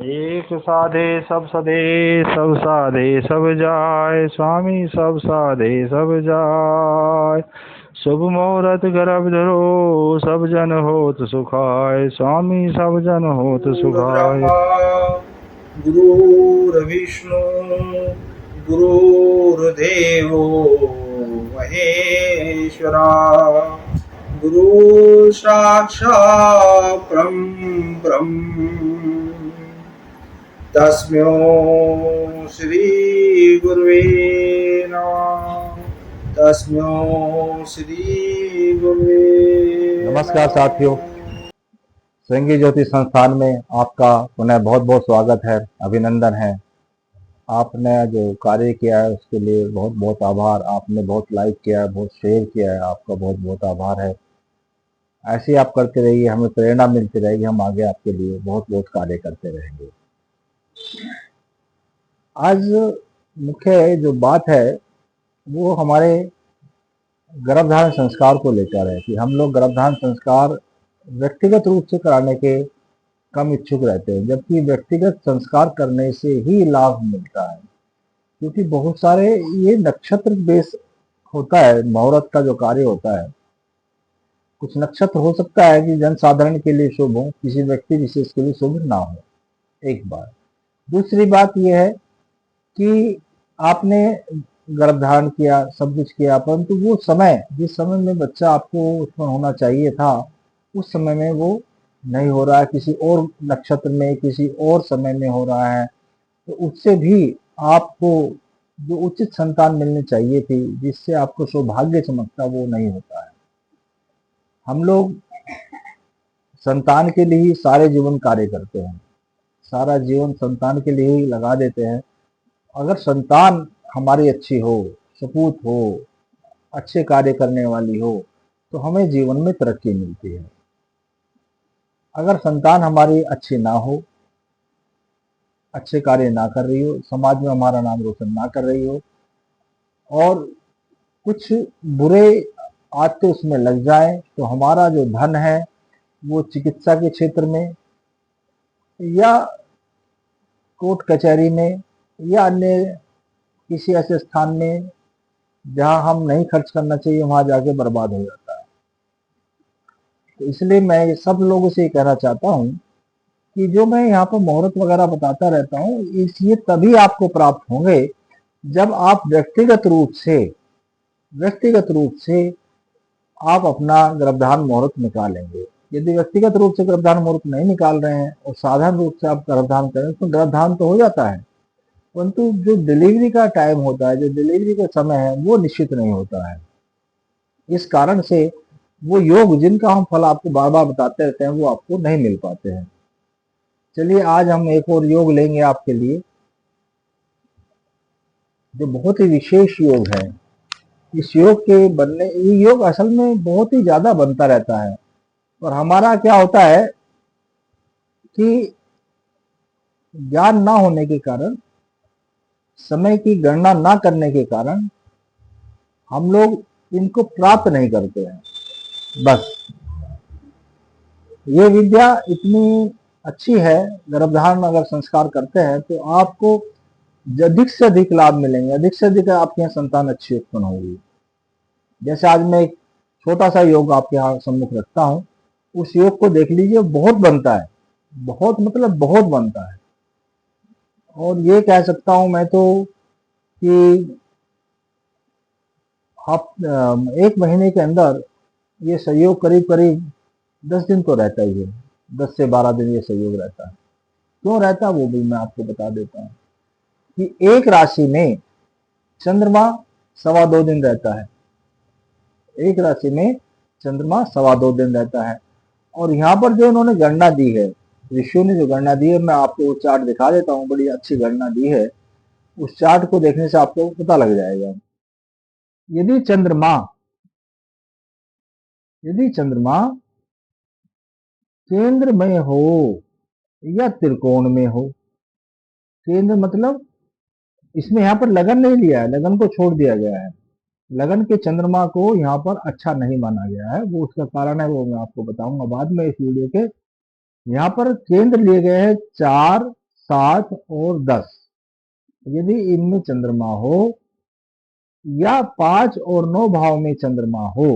एक साधे सब सधे, सब साधे सब जाय, स्वामी सब साधे सब जाय। शुभ मुहूर्त गर्भ धरो, सब जन होत सुखाय, स्वामी सब जन होत सुखाय। गुरुर्ब्रह्मा गुरुर्विष्णु गुरुर्देवो महेश्वरा, गुरु साक्षात् ब्रह्म तस्मै श्री गुरुवे नमः। तस्मै श्री गुरुवे नमस्कार नमः। साथियों, श्रृंगी ज्योति संस्थान में आपका पुनः बहुत बहुत स्वागत है, अभिनंदन है। आपने जो कार्य किया है उसके लिए बहुत बहुत आभार। आपने बहुत लाइक किया है, बहुत शेयर किया है, आपका बहुत बहुत आभार है। ऐसे ही आप करते रहिए, हमें प्रेरणा मिलती रहेगी, हम आगे आपके लिए बहुत बहुत कार्य करते रहेंगे। आज मुख्य जो बात है वो हमारे गर्भधारण संस्कार को लेकर है कि हम लोग गर्भधारण संस्कार व्यक्तिगत रूप से कराने के कम इच्छुक रहते हैं, जबकि व्यक्तिगत संस्कार करने से ही लाभ मिलता है। क्योंकि बहुत सारे ये नक्षत्र बेस होता है, मुहूर्त का जो कार्य होता है, कुछ नक्षत्र हो सकता है कि जनसाधारण के लिए शुभ हो, किसी व्यक्ति विशेष के लिए शुभ ना हो। एक बात। दूसरी बात यह है कि आपने गर्भधारण किया, सब कुछ किया, परंतु वो समय, जिस समय में बच्चा आपको उत्पन्न होना चाहिए था, उस समय में वो नहीं हो रहा है, किसी और नक्षत्र में, किसी और समय में हो रहा है, तो उससे भी आपको जो उचित संतान मिलनी चाहिए थी, जिससे आपको सौभाग्य चमकता, वो नहीं होता है। हम लोग संतान के लिए ही सारे जीवन कार्य करते हैं, सारा जीवन संतान के लिए ही लगा देते हैं। अगर संतान हमारी अच्छी हो, सपूत हो, अच्छे कार्य करने वाली हो, तो हमें जीवन में तरक्की मिलती है। अगर संतान हमारी अच्छी ना हो, अच्छे कार्य ना कर रही हो, समाज में हमारा नाम रोशन ना कर रही हो, और कुछ बुरे आदतें उसमें लग जाए, तो हमारा जो धन है वो चिकित्सा के क्षेत्र में या कोर्ट कचहरी में या अन्य किसी ऐसे स्थान में जहां हम नहीं खर्च करना चाहिए, वहां जाके बर्बाद हो जाता है। तो इसलिए मैं ये सब लोगों से ये कहना चाहता हूँ कि जो मैं यहाँ पर मुहूर्त वगैरह बताता रहता हूँ, ये तभी आपको प्राप्त होंगे जब आप व्यक्तिगत रूप से आप अपना गर्भधारण मुहूर्त निकालेंगे। यदि व्यक्तिगत रूप से गर्भधारण मुहूर्त नहीं निकाल रहे हैं और साधारण रूप से आप गर्भधारण करें, तो गर्भधारण तो हो जाता है, परंतु जो डिलीवरी का टाइम होता है, जो डिलीवरी का समय है, वो निश्चित नहीं होता है। इस कारण से वो योग जिनका हम फल आपको बार बार बताते रहते हैं, वो आपको नहीं मिल पाते हैं। चलिए आज हम एक और योग लेंगे आपके लिए, जो बहुत ही विशेष योग है। इस योग के बनने, ये योग असल में बहुत ही ज्यादा बनता रहता है, और हमारा क्या होता है कि ज्ञान ना होने के कारण, समय की गणना ना करने के कारण हम लोग इनको प्राप्त नहीं करते हैं। बस ये विद्या इतनी अच्छी है, गर्भधारण अगर संस्कार करते हैं तो आपको अधिक से अधिक लाभ मिलेंगे, अधिक से अधिक आपके यहाँ संतान अच्छी उत्पन्न होगी। जैसे आज मैं एक छोटा सा योग आपके यहाँ सम्मुख रखता हूँ, उस योग को देख लीजिए, बहुत बनता है, बहुत मतलब बहुत बनता है। और ये कह सकता हूँ मैं तो कि आप एक महीने के अंदर ये सहयोग करीब करीब 10 दिन तो रहता ही है, 10 से 12 दिन ये सहयोग रहता है। क्यों रहता है वो भी मैं आपको बता देता हूँ कि एक राशि में चंद्रमा 2.25 दिन रहता है, एक राशि में चंद्रमा 2.25 दिन रहता है। और यहाँ पर जो इन्होंने गणना दी है, ऋषियों ने जो गणना दी है, मैं आपको वो चार्ट दिखा देता हूँ, बड़ी अच्छी गणना दी है। उस चार्ट को देखने से आपको पता लग जाएगा। यदि चंद्रमा यदि चंद्रमा केंद्र में हो या त्रिकोण में हो, केंद्र मतलब इसमें यहाँ पर लगन नहीं लिया है, लगन को छोड़ दिया गया है। लगन के चंद्रमा को यहाँ पर अच्छा नहीं माना गया है, वो उसका कारण है, वो मैं आपको बताऊंगा बाद में इस वीडियो के। यहाँ पर केंद्र लिए गए हैं 4, 7 और 10, यदि इनमें चंद्रमा हो या 5 और 9 भाव में चंद्रमा हो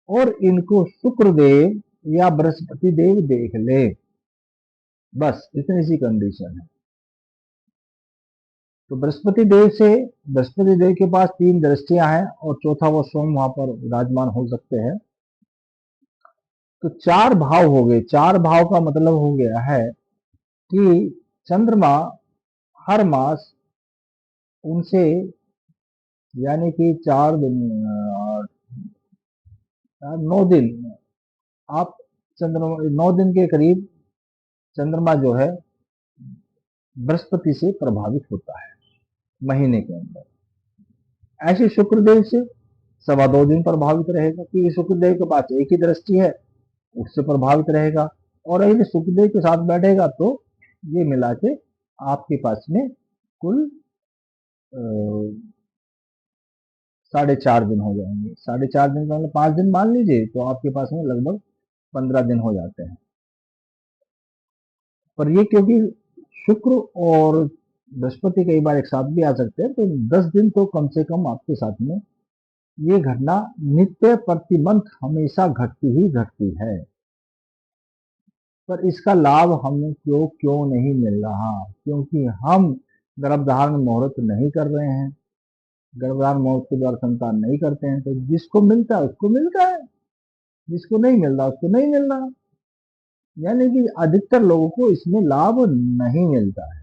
और इनको शुक्रदेव या बृहस्पति देव देख ले, बस इतनी सी कंडीशन है। तो बृहस्पति देव के पास 3 दृष्टियां हैं और चौथा वो सोम वहां पर विराजमान हो सकते हैं। तो 4 भाव हो गए। 4 भाव का मतलब हो गया है कि चंद्रमा हर मास उनसे, यानी कि 4 दिन 9 दिन, आप चंद्रमा 9 दिन के करीब चंद्रमा जो है बृहस्पति से प्रभावित होता है महीने के अंदर। ऐसे शुक्रदेव से 2.25 दिन प्रभावित रहेगा, क्योंकि शुक्रदेव के पास एक ही दृष्टि है, उससे प्रभावित रहेगा। और यदि शुक्रदेव के साथ बैठेगा तो ये मिला के आपके पास में कुल 4.5 दिन हो जाएंगे। 4.5 दिन का मतलब 5 दिन मान लीजिए, तो आपके पास में लगभग 15 दिन हो जाते हैं। पर ये क्योंकि शुक्र और बृहस्पति कई बार एक साथ भी आ सकते हैं, तो 10 दिन तो कम से कम आपके साथ में ये घटना नित्य प्रति मंथ हमेशा घटती ही घटती है। पर इसका लाभ हमें क्यों नहीं मिल रहा? क्योंकि हम गर्भधारण मुहूर्त नहीं कर रहे हैं, गर्भधारण मुहूर्त के द्वारा संतान नहीं करते हैं। तो जिसको मिलता है उसको मिलता है, जिसको नहीं मिल रहा उसको नहीं मिल रहा। यानी कि अधिकतर लोगों को इसमें लाभ नहीं मिलता है।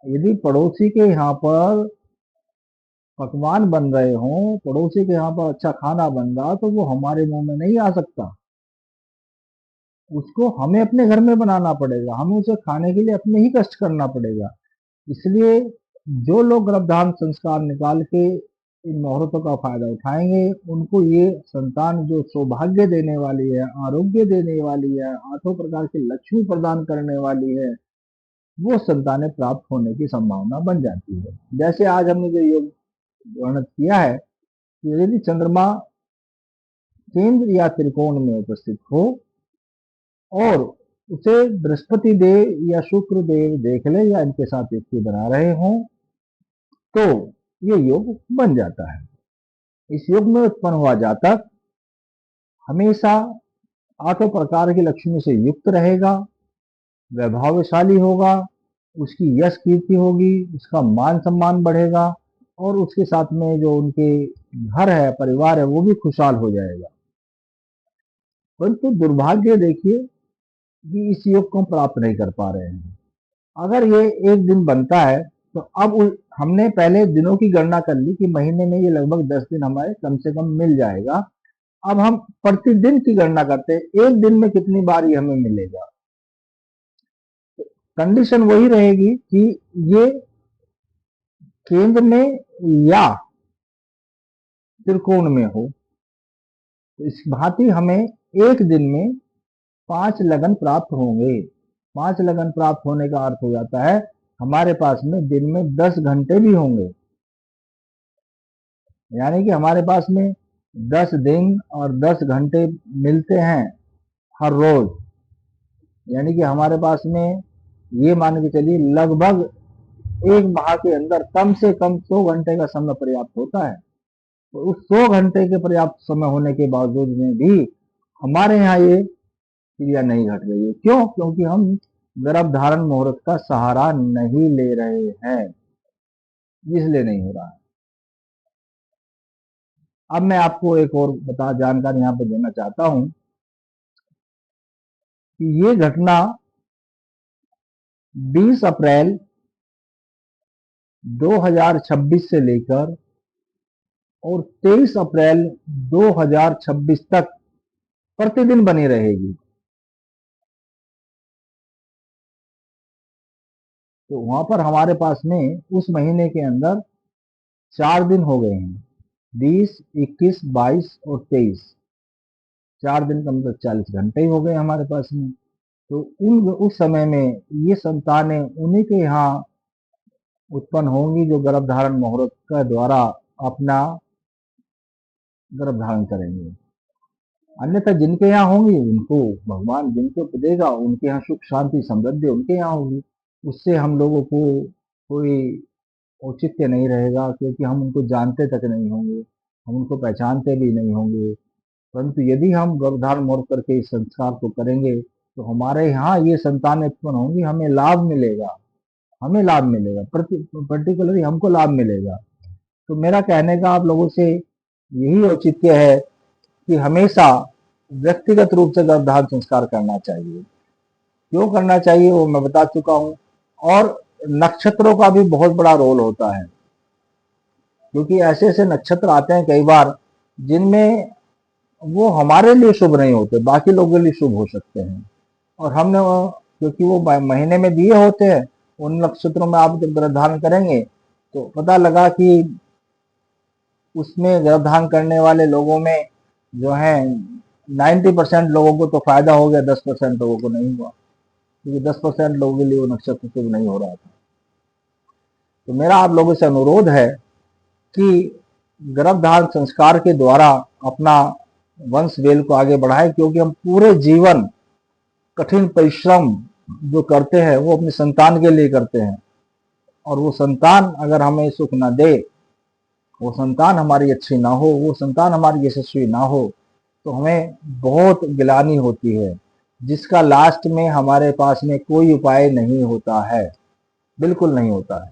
यदि पड़ोसी के यहाँ पर पकवान बन रहे हों, पड़ोसी के यहाँ पर अच्छा खाना बन रहा, तो वो हमारे मुंह में नहीं आ सकता। उसको हमें अपने घर में बनाना पड़ेगा, हमें उसे खाने के लिए अपने ही कष्ट करना पड़ेगा। इसलिए जो लोग गर्भधारण संस्कार निकाल के इन मुहूर्तों का फायदा उठाएंगे, उनको ये संतान जो सौभाग्य देने वाली है, आरोग्य देने वाली है, 8 प्रकार की लक्ष्मी प्रदान करने वाली है, वो संतानें प्राप्त होने की संभावना बन जाती है। जैसे आज हमने जो योग वर्णन किया है कि यदि चंद्रमा केंद्र या त्रिकोण में उपस्थित हो और उसे बृहस्पति देव या शुक्र देव देख ले या इनके साथ युक्ति बना रहे हों, तो ये योग बन जाता है। इस योग में उत्पन्न हुआ जातक हमेशा 8 प्रकार की लक्ष्मी से युक्त रहेगा, वैभवशाली होगा, उसकी यश कीर्ति होगी, उसका मान सम्मान बढ़ेगा और उसके साथ में जो उनके घर है, परिवार है, वो भी खुशहाल हो जाएगा। परंतु दुर्भाग्य देखिए कि इस योग को प्राप्त नहीं कर पा रहे हैं। अगर ये एक दिन बनता है तो अब हमने पहले दिनों की गणना कर ली कि महीने में ये लगभग 10 दिन हमारे कम से कम मिल जाएगा। अब हम प्रतिदिन की गणना करते हैं, एक दिन में कितनी बार ये हमें मिलेगा। कंडीशन वही रहेगी कि ये केंद्र में या त्रिकोण में हो। तो इस भांति हमें एक दिन में 5 लगन प्राप्त होंगे। 5 लगन प्राप्त होने का अर्थ हो जाता है हमारे पास में दिन में 10 घंटे भी होंगे। यानी कि हमारे पास में 10 दिन और 10 घंटे मिलते हैं हर रोज। यानी कि हमारे पास में ये मान के चलिए लगभग एक माह के अंदर कम से कम 100 घंटे का समय पर्याप्त होता है। तो उस 100 घंटे के पर्याप्त समय होने के बावजूद में भी हमारे यहाँ ये क्रिया नहीं घट रही है। क्यों? क्योंकि हम गर्भधारण मुहूर्त का सहारा नहीं ले रहे हैं, इसलिए नहीं हो रहा है। अब मैं आपको एक और जानकारी यहाँ पे देना चाहता हूं कि ये घटना 20 अप्रैल 2026 से लेकर और 23 अप्रैल 2026 तक प्रतिदिन बनी रहेगी। तो वहां पर हमारे पास में उस महीने के अंदर 4 दिन हो गए हैं, 20, 21, 22 और 23। 4 दिन का मतलब 40 घंटे ही हो गए हमारे पास में। तो उस समय में ये संतानें उन्हीं के यहाँ उत्पन्न होंगी जो गर्भधारण मुहूर्त का द्वारा अपना गर्भधारण करेंगे। अन्यथा जिनके यहाँ होंगी उनको भगवान जिनको देगा, उनके यहाँ सुख शांति समृद्धि उनके यहाँ होगी। उससे हम लोगों को कोई औचित्य नहीं रहेगा, क्योंकि हम उनको जानते तक नहीं होंगे, हम उनको पहचानते भी नहीं होंगे। परंतु यदि हम गर्भधारण मुहूर्त करके इस संस्कार को करेंगे तो हमारे यहाँ ये संतान उत्पन्न होंगी, हमें लाभ मिलेगा, हमें लाभ मिलेगा, पर्टिकुलरली हमको लाभ मिलेगा। तो मेरा कहने का आप लोगों से यही औचित्य है कि हमेशा व्यक्तिगत रूप से गर्भधारण संस्कार करना चाहिए। क्यों करना चाहिए वो मैं बता चुका हूँ। और नक्षत्रों का भी बहुत बड़ा रोल होता है, क्योंकि ऐसे ऐसे नक्षत्र आते हैं कई बार जिनमें वो हमारे लिए शुभ नहीं होते, बाकी लोगों के लिए शुभ हो सकते हैं। और हमने क्योंकि वो महीने में दिए होते हैं, उन नक्षत्रों में आप जब गर्भधारण करेंगे तो पता लगा कि उसमें गर्भधारण करने वाले लोगों में जो है 90% लोगों को तो फायदा हो गया, 10% लोगों को नहीं हुआ, क्योंकि 10% लोगों के लिए वो नक्षत्र शुभ नहीं हो रहा था। तो मेरा आप लोगों से अनुरोध है कि गर्भधारण संस्कार के द्वारा अपना वंश वेल को आगे बढ़ाए, क्योंकि हम पूरे जीवन कठिन परिश्रम जो करते हैं वो अपने संतान के लिए करते हैं, और वो संतान अगर हमें सुख न दे, वो संतान हमारी अच्छी ना हो, वो संतान हमारी यशस्वी ना हो, तो हमें बहुत गिलानी होती है, जिसका लास्ट में हमारे पास में कोई उपाय नहीं होता है, बिल्कुल नहीं होता है।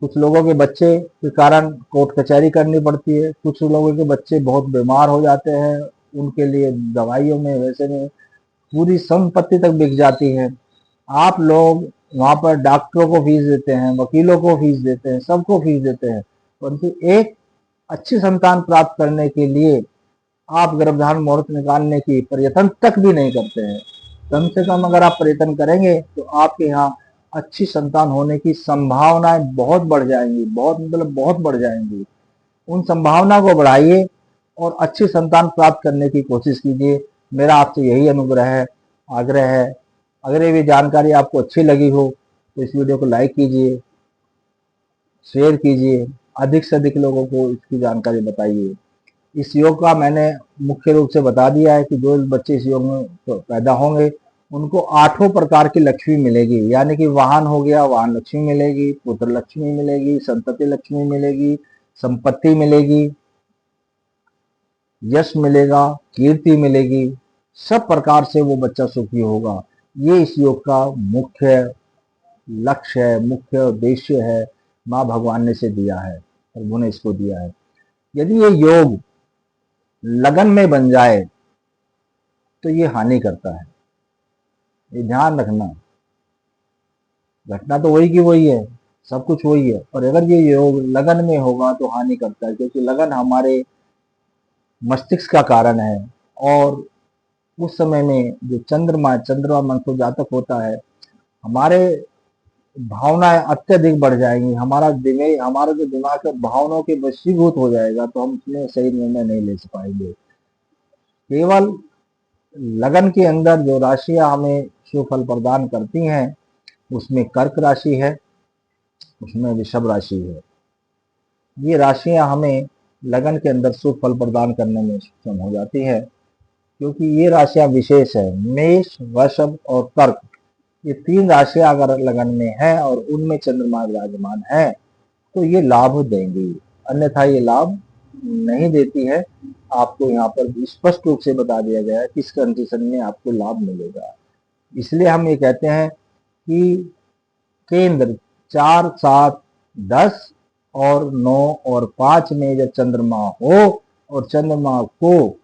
कुछ लोगों के बच्चे के कारण कोर्ट कचहरी करनी पड़ती है, कुछ लोगों के बच्चे बहुत बीमार हो जाते हैं, उनके लिए दवाइयों में वैसे में पूरी संपत्ति तक बिक जाती है। आप लोग वहां पर डॉक्टरों को फीस देते हैं, वकीलों को फीस देते हैं, सबको फीस देते हैं, परंतु एक अच्छी संतान प्राप्त करने के लिए आप गर्भधारण मुहूर्त निकालने की प्रयत्न तक भी नहीं करते हैं। कम से कम अगर आप प्रयत्न करेंगे तो आपके यहाँ अच्छी संतान होने की संभावनाएं बहुत बढ़ जाएंगी, बहुत मतलब बहुत बढ़ जाएंगी। उन संभावना को बढ़ाइए और अच्छी संतान प्राप्त करने की कोशिश कीजिए। मेरा आपसे यही अनुग्रह है, आग्रह है। अगर ये भी जानकारी आपको अच्छी लगी हो तो इस वीडियो को लाइक कीजिए, शेयर कीजिए, अधिक से अधिक लोगों को इसकी जानकारी बताइए। इस योग का मैंने मुख्य रूप से बता दिया है कि जो बच्चे इस योग में तो पैदा होंगे उनको 8 प्रकार की लक्ष्मी मिलेगी, यानी कि वाहन हो गया, वाहन लक्ष्मी मिलेगी, पुत्र लक्ष्मी मिलेगी, संतति लक्ष्मी मिलेगी, संपत्ति मिलेगी, यश मिलेगा, कीर्ति मिलेगी, सब प्रकार से वो बच्चा सुखी होगा। ये इस योग का मुख्य लक्ष्य है, मुख्य उद्देश्य है। माँ भगवान ने इसे दिया है, प्रभु ने इसको दिया है। यदि ये योग लगन में बन जाए तो ये हानि करता है, ये ध्यान रखना। घटना तो वही की वही है, सब कुछ वही है, और अगर ये योग लगन में होगा तो हानि करता है, क्योंकि लगन हमारे मस्तिष्क का कारण है। और उस समय में जो चंद्रमा मंत्र जातक होता है, हमारे भावनाएं अत्यधिक बढ़ जाएंगी, हमारा जो दिमाग है भावनाओं के वशीभूत हो जाएगा, तो हम उसमें सही निर्णय नहीं ले पाएंगे। केवल लगन के अंदर जो राशियां हमें शुभ फल प्रदान करती हैं, उसमें कर्क राशि है, उसमें वृषभ राशि है। ये राशियां हमें लगन के अंदर शुभ फल प्रदान करने में सक्षम हो जाती है, क्योंकि ये राशियां विशेष है। मेष, वृषभ और कर्क, ये 3 राशियां अगर लगन में है और उनमें चंद्रमा विराजमान है तो ये लाभ देंगी, अन्यथा ये लाभ नहीं देती है। आपको यहाँ पर स्पष्ट रूप से बता दिया गया है किस कंडीशन में आपको लाभ मिलेगा। इसलिए हम ये कहते हैं कि केंद्र 4, 7, 10 और 9 और 5 में जब चंद्रमा हो और चंद्रमा को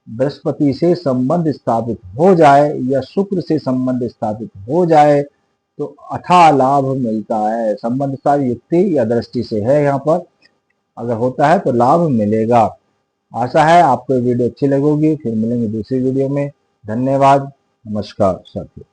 बृहस्पति से संबंध स्थापित हो जाए या शुक्र से संबंध स्थापित हो जाए तो अथाह लाभ मिलता है। संबंध स्थापित युक्ति या दृष्टि से है, यहाँ पर अगर होता है तो लाभ मिलेगा। आशा है आपको वीडियो अच्छी लगेगी। फिर मिलेंगे दूसरी वीडियो में। धन्यवाद, नमस्कार साथियों।